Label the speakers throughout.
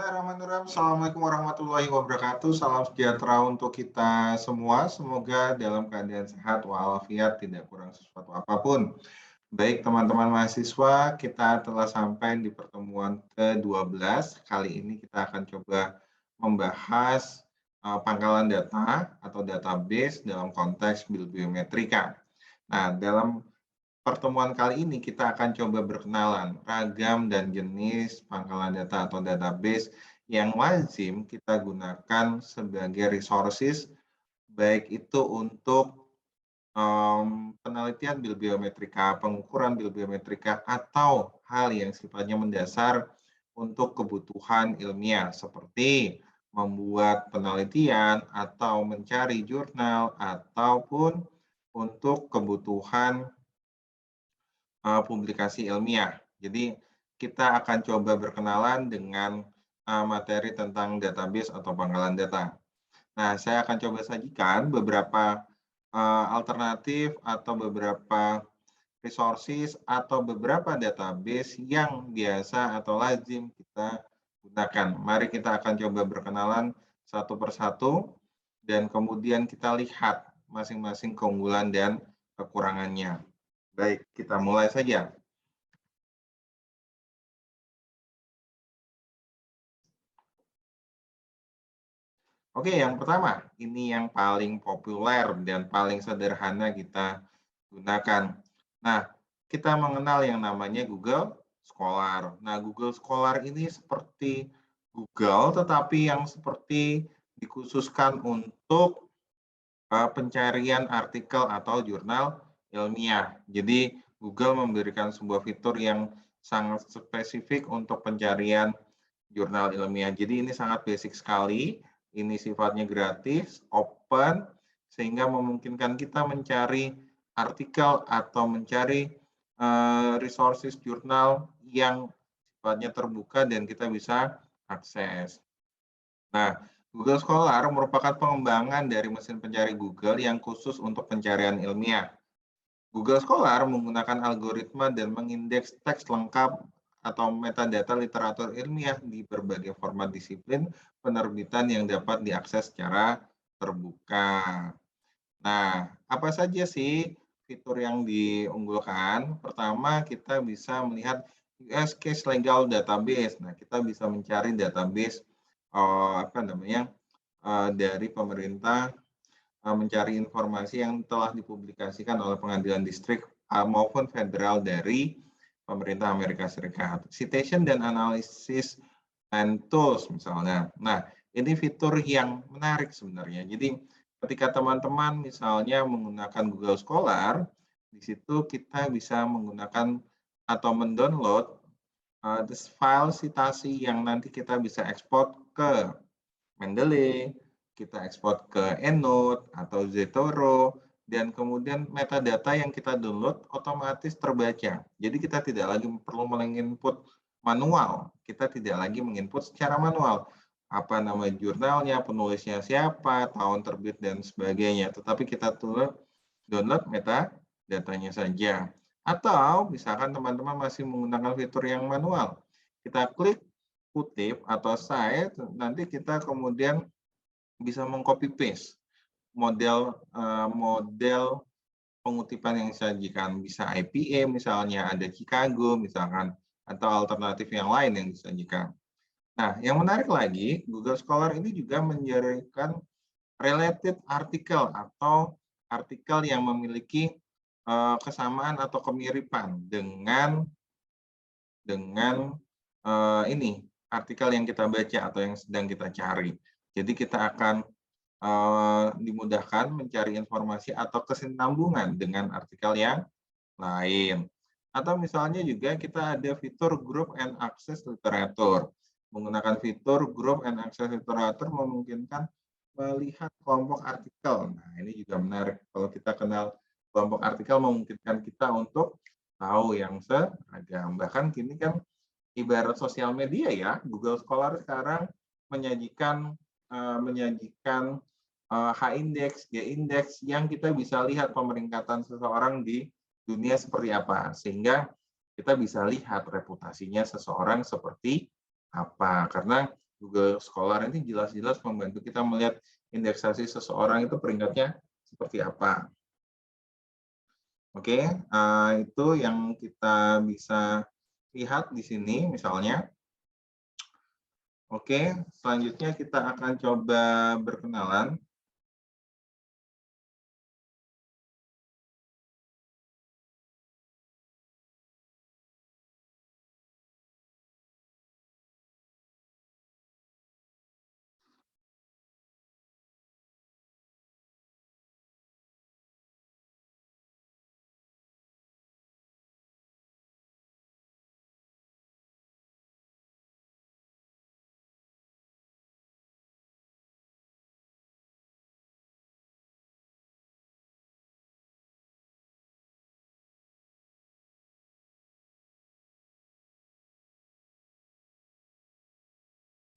Speaker 1: Bismillahirrahmanirrahim. Assalamualaikum warahmatullahi wabarakatuh. Salam sejahtera untuk kita semua. Semoga dalam keadaan sehat walafiat, tidak kurang sesuatu apapun. Baik, teman-teman mahasiswa, kita telah sampai di pertemuan ke-12. Kali ini kita akan coba membahas pangkalan data atau database dalam konteks bibliometrika. Nah, dalam pertemuan kali ini kita akan coba berkenalan ragam dan jenis pangkalan data atau database yang lazim kita gunakan sebagai resources, baik itu untuk penelitian bibliometrika, pengukuran bibliometrika, atau hal yang sifatnya mendasar untuk kebutuhan ilmiah, seperti membuat penelitian atau mencari jurnal, ataupun untuk kebutuhan publikasi ilmiah. Jadi kita akan coba berkenalan dengan materi tentang database atau pangkalan data. Nah, saya akan coba sajikan beberapa alternatif atau beberapa resources atau beberapa database yang biasa atau lazim kita gunakan. Mari kita akan coba berkenalan satu persatu dan kemudian kita lihat masing-masing keunggulan dan kekurangannya. Baik, kita mulai saja. Oke, yang pertama, ini yang paling populer dan paling sederhana kita gunakan. Nah, kita mengenal yang namanya Google Scholar. Nah, Google Scholar ini seperti Google, tetapi yang seperti dikhususkan untuk pencarian artikel atau jurnal ilmiah. Jadi, Google memberikan sebuah fitur yang sangat spesifik untuk pencarian jurnal ilmiah. Jadi ini sangat basic sekali, ini sifatnya gratis, open, sehingga memungkinkan kita mencari artikel atau mencari resources jurnal yang sifatnya terbuka dan kita bisa akses. Nah, Google Scholar merupakan pengembangan dari mesin pencari Google yang khusus untuk pencarian ilmiah. Google Scholar menggunakan algoritma dan mengindeks teks lengkap atau metadata literatur ilmiah di berbagai format disiplin penerbitan yang dapat diakses secara terbuka. Nah, apa saja sih fitur yang diunggulkan? Pertama, kita bisa melihat US Case Legal Database. Nah, kita bisa mencari database dari pemerintah, mencari informasi yang telah dipublikasikan oleh pengadilan distrik maupun federal dari pemerintah Amerika Serikat. Citation dan Analysis and Tools misalnya. Nah, ini fitur yang menarik sebenarnya. Jadi ketika teman-teman misalnya menggunakan Google Scholar, di situ kita bisa menggunakan atau mendownload file citasi yang nanti kita bisa ekspor ke Mendeley, kita ekspor ke EndNote atau zToro, dan kemudian metadata yang kita download otomatis terbaca. Jadi kita tidak lagi perlu menginput manual, kita tidak lagi menginput secara manual. Apa nama jurnalnya, penulisnya siapa, tahun terbit, dan sebagainya. Tetapi kita download metadatanya saja. Atau misalkan teman-teman masih menggunakan fitur yang manual, kita klik kutip atau cite, nanti kita kemudian bisa mengcopy paste model pengutipan yang disajikan, bisa IPA misalnya, ada Chicago misalkan, atau alternatif yang lain yang disajikan. Nah, yang menarik lagi, Google Scholar ini juga menjadikan related artikel atau artikel yang memiliki kesamaan atau kemiripan dengan ini artikel yang kita baca atau yang sedang kita cari. Jadi kita akan dimudahkan mencari informasi atau kesinambungan dengan artikel yang lain. Atau misalnya juga kita ada fitur Group and Access Literature. Menggunakan fitur Group and Access Literature memungkinkan melihat kelompok artikel. Nah, ini juga menarik. Kalau kita kenal kelompok artikel memungkinkan kita untuk tahu yang seragam. Bahkan kini kan ibarat sosial media ya, Google Scholar sekarang menyajikan H-index, G-index yang kita bisa lihat pemeringkatan seseorang di dunia seperti apa, sehingga kita bisa lihat reputasinya seseorang seperti apa. Karena Google Scholar ini jelas-jelas membantu kita melihat indeksasi seseorang itu peringkatnya seperti apa. Oke, itu yang kita bisa lihat di sini misalnya. Oke, selanjutnya kita akan coba berkenalan.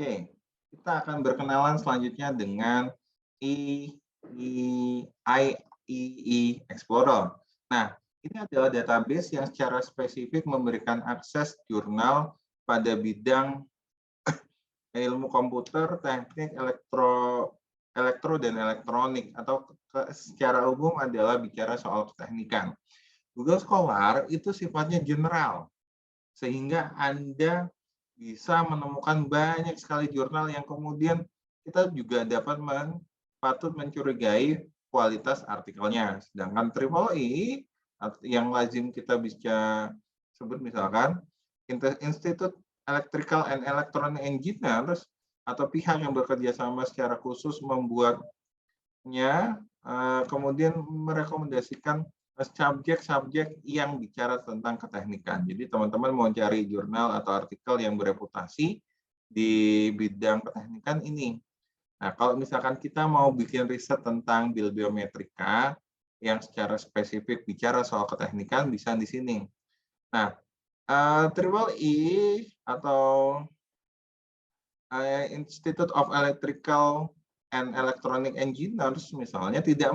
Speaker 1: Oke, kita akan berkenalan selanjutnya dengan I, IEE Explorer. Nah, ini adalah database yang secara spesifik memberikan akses jurnal pada bidang ilmu komputer, teknik, elektro dan elektronik, atau secara umum adalah bicara soal keteknikan. Google Scholar itu sifatnya general, sehingga Anda bisa menemukan banyak sekali jurnal yang kemudian kita juga dapat patut mencurigai kualitas artikelnya. Sedangkan Triple E yang lazim kita bisa sebut misalkan Institute Electrical and Electronic Engineers atau pihak yang bekerja sama secara khusus membuatnya, kemudian merekomendasikan subjek-subjek yang bicara tentang keteknikan. Jadi teman-teman mau cari jurnal atau artikel yang bereputasi di bidang keteknikan ini. Nah, kalau misalkan kita mau bikin riset tentang bibliometrika yang secara spesifik bicara soal keteknikan, bisa di sini. Nah, Triple E atau Institute of Electrical and Electronic Engineers misalnya tidak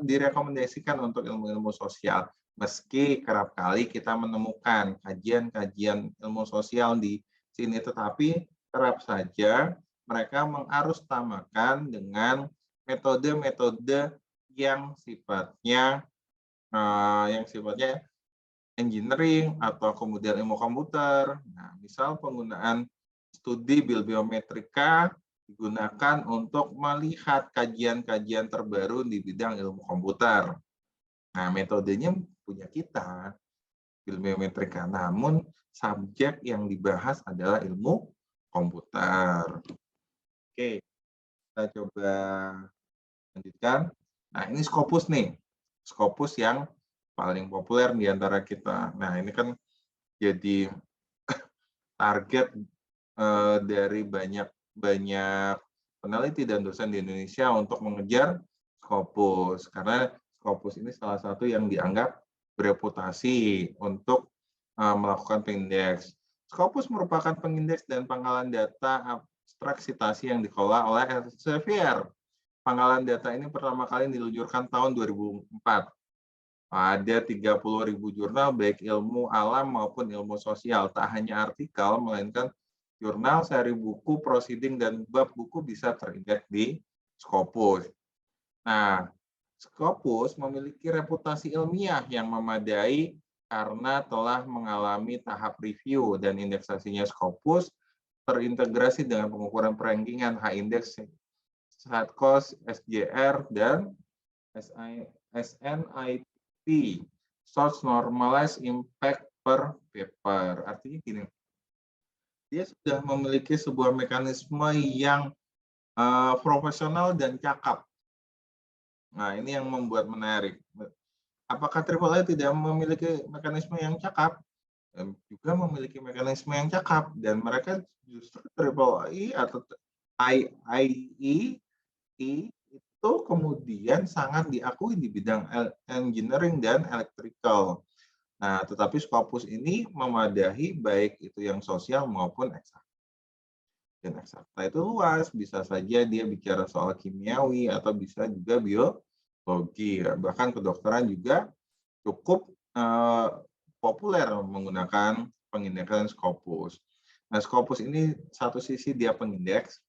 Speaker 1: direkomendasikan untuk ilmu-ilmu sosial. Meski kerap kali kita menemukan kajian-kajian ilmu sosial di sini, tetapi kerap saja mereka mengarusutamakan dengan metode-metode yang sifatnya engineering atau kemudian ilmu komputer. Nah, misal penggunaan studi bibliometrika digunakan untuk melihat kajian-kajian terbaru di bidang ilmu komputer. Nah, metodenya punya kita, bibliometrika, namun subjek yang dibahas adalah ilmu komputer. Oke, kita coba lanjutkan. Nah, ini Scopus nih. Scopus yang paling populer di antara kita. Nah, ini kan jadi target dari banyak peneliti dan dosen di Indonesia untuk mengejar Scopus, karena Scopus ini salah satu yang dianggap bereputasi untuk melakukan pengindeks. Scopus merupakan pengindeks dan pangkalan data abstrak citasi yang dikelola oleh Elsevier. Pangkalan data ini pertama kali diluncurkan tahun 2004. Ada 30.000 jurnal baik ilmu alam maupun ilmu sosial. Tak hanya artikel, melainkan jurnal, seri buku, proceeding, dan bab buku bisa terindeks di Scopus. Nah, Scopus memiliki reputasi ilmiah yang memadai karena telah mengalami tahap review dan indeksasinya Scopus terintegrasi dengan pengukuran perankingan H-index, SATCOS, SJR, dan SNIP, Source Normalized Impact per Paper. Artinya gini, dia sudah memiliki sebuah mekanisme yang profesional dan cakap. Nah, ini yang membuat menarik. Apakah AAA tidak memiliki mekanisme yang cakap? Juga memiliki mekanisme yang cakap, dan mereka justru AAA atau IEE itu kemudian sangat diakui di bidang engineering dan electrical. Nah, tetapi Scopus ini memadahi baik itu yang sosial maupun eksakta. Dan eksakta itu luas, bisa saja dia bicara soal kimiawi atau bisa juga biologi. Bahkan kedokteran juga cukup populer menggunakan pengindeksan Scopus. Nah, Scopus ini satu sisi dia pengindeks,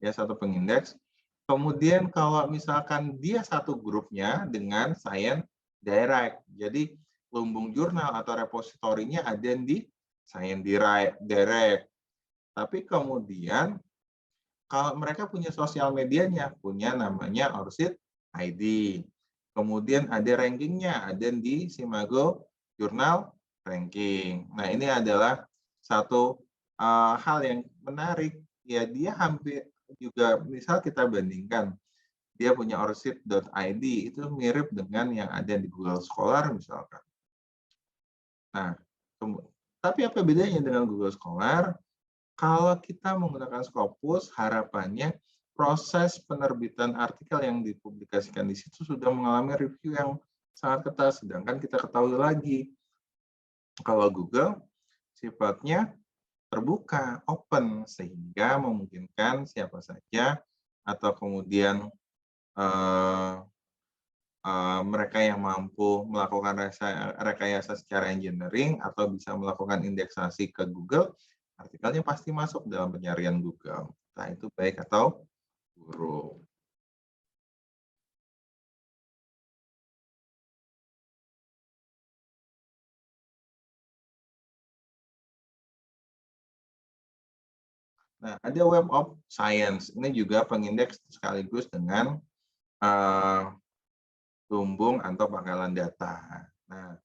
Speaker 1: ya satu pengindeks. Kemudian kalau misalkan dia satu grupnya dengan Science Direct. Jadi lumbung jurnal atau repositorinya ada di Science Direct. Tapi kemudian kalau mereka punya sosial medianya, punya namanya ORCID ID. Kemudian ada rankingnya, ada di Simago Jurnal Ranking. Nah, ini adalah satu hal yang menarik. Ya, dia hampir juga, misal kita bandingkan, dia punya orsid.id, itu mirip dengan yang ada di Google Scholar misalkan. Nah, tapi apa bedanya dengan Google Scholar? Kalau kita menggunakan Scopus, harapannya proses penerbitan artikel yang dipublikasikan di situ sudah mengalami review yang sangat ketat. Sedangkan kita ketahui lagi, kalau Google sifatnya terbuka, open, sehingga memungkinkan siapa saja atau kemudian eh, mereka yang mampu melakukan rekayasa secara engineering atau bisa melakukan indeksasi ke Google, artikelnya pasti masuk dalam pencarian Google. Nah, itu baik atau buruk. Nah, ada Web of Science. Ini juga pengindeks sekaligus dengan lumbung atau pangkalan data. Nah,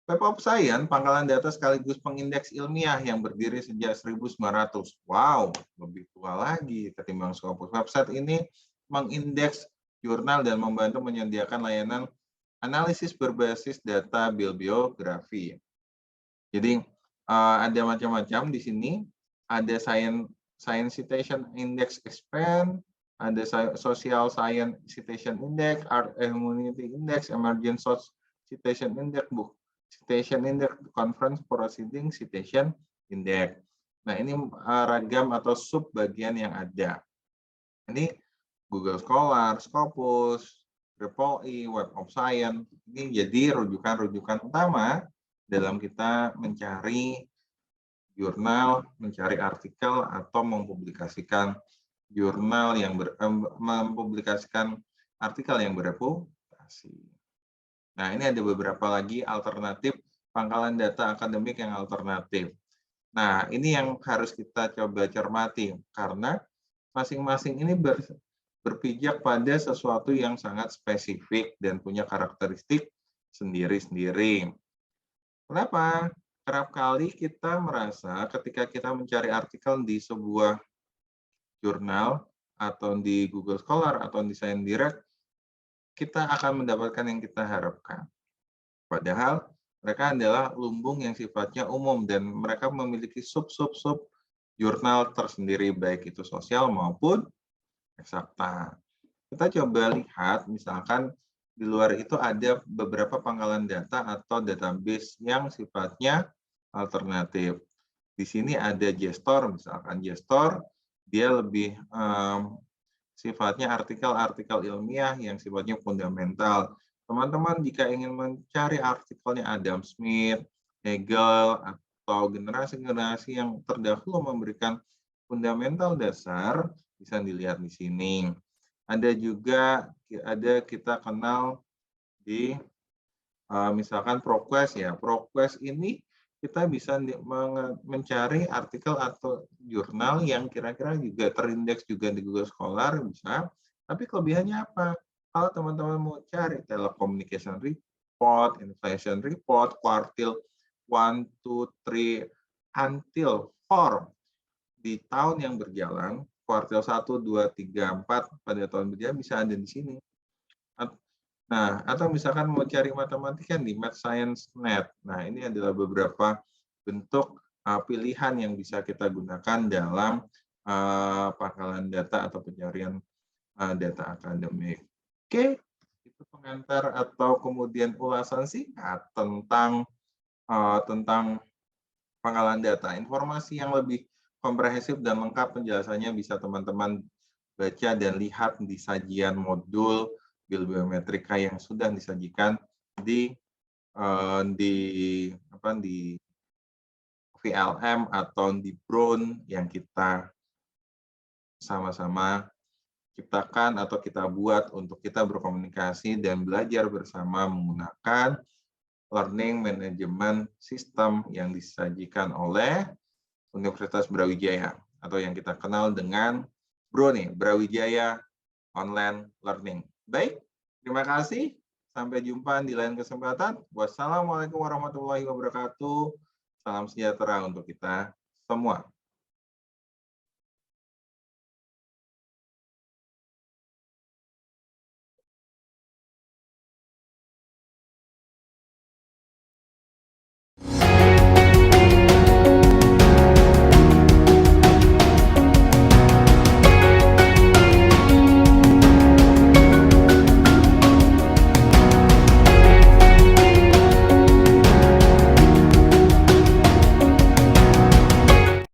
Speaker 1: Web of Science, pangkalan data sekaligus pengindeks ilmiah yang berdiri sejak 1900. Wow, lebih tua lagi ketimbang Scopus. Website ini mengindeks jurnal dan membantu menyediakan layanan analisis berbasis data bibliografi. Jadi ada macam-macam di sini. Ada Science Citation Index Expand, ada Social Science Citation Index, Art and Humanity Index, Emerging Source Citation Index, Book Citation Index, Conference Proceeding Citation Index. Nah, ini ragam atau sub bagian yang ada. Ini Google Scholar, Scopus, REPL-E, Web of Science. Ini jadi rujukan-rujukan utama dalam kita mencari jurnal, mencari artikel, atau mempublikasikan jurnal yang mempublikasikan artikel yang bereputasi. Nah, ini ada beberapa lagi alternatif pangkalan data akademik yang alternatif. Nah, ini yang harus kita coba cermati, karena masing-masing ini berpijak pada sesuatu yang sangat spesifik dan punya karakteristik sendiri-sendiri. Kenapa? Kerap kali kita merasa ketika kita mencari artikel di sebuah jurnal atau di Google Scholar atau di Science Direct, kita akan mendapatkan yang kita harapkan. Padahal mereka adalah lumbung yang sifatnya umum dan mereka memiliki sub-sub-sub jurnal tersendiri, baik itu sosial maupun eksakta. Kita coba lihat, misalkan di luar itu ada beberapa pangkalan data atau database yang sifatnya alternatif. Di sini ada JSTOR, misalkan JSTOR, dia lebih sifatnya artikel-artikel ilmiah yang sifatnya fundamental. Teman-teman jika ingin mencari artikelnya Adam Smith, Hegel, atau generasi-generasi yang terdahulu memberikan fundamental dasar, bisa dilihat di sini. Ada juga kita kenal di misalkan ProQuest ya. ProQuest ini kita bisa mencari artikel atau jurnal yang kira-kira juga terindeks juga di Google Scholar bisa. Tapi kelebihannya apa? Kalau teman-teman mau cari telecommunication report, inflation report, quartile 1, 2, 3, until 4 di tahun yang berjalan, kuartil 1, 2, 3, 4 pada tahun berjalan bisa ada di sini. Nah, atau misalkan mau cari matematika di Math Science Net. Nah, ini adalah beberapa bentuk pilihan yang bisa kita gunakan dalam pangkalan data atau pencarian data akademik. Oke, itu pengantar atau kemudian ulasan singkat tentang pangkalan data. Informasi yang lebih komprehensif dan lengkap penjelasannya bisa teman-teman baca dan lihat di sajian modul bibliometrika yang sudah disajikan di VLM atau di Brown yang kita sama-sama ciptakan atau kita buat untuk kita berkomunikasi dan belajar bersama menggunakan learning management system yang disajikan oleh Universitas Brawijaya atau yang kita kenal dengan Brawijaya Online Learning. Baik, terima kasih. Sampai jumpa di lain kesempatan. Wassalamualaikum warahmatullahi wabarakatuh. Salam sejahtera untuk kita semua.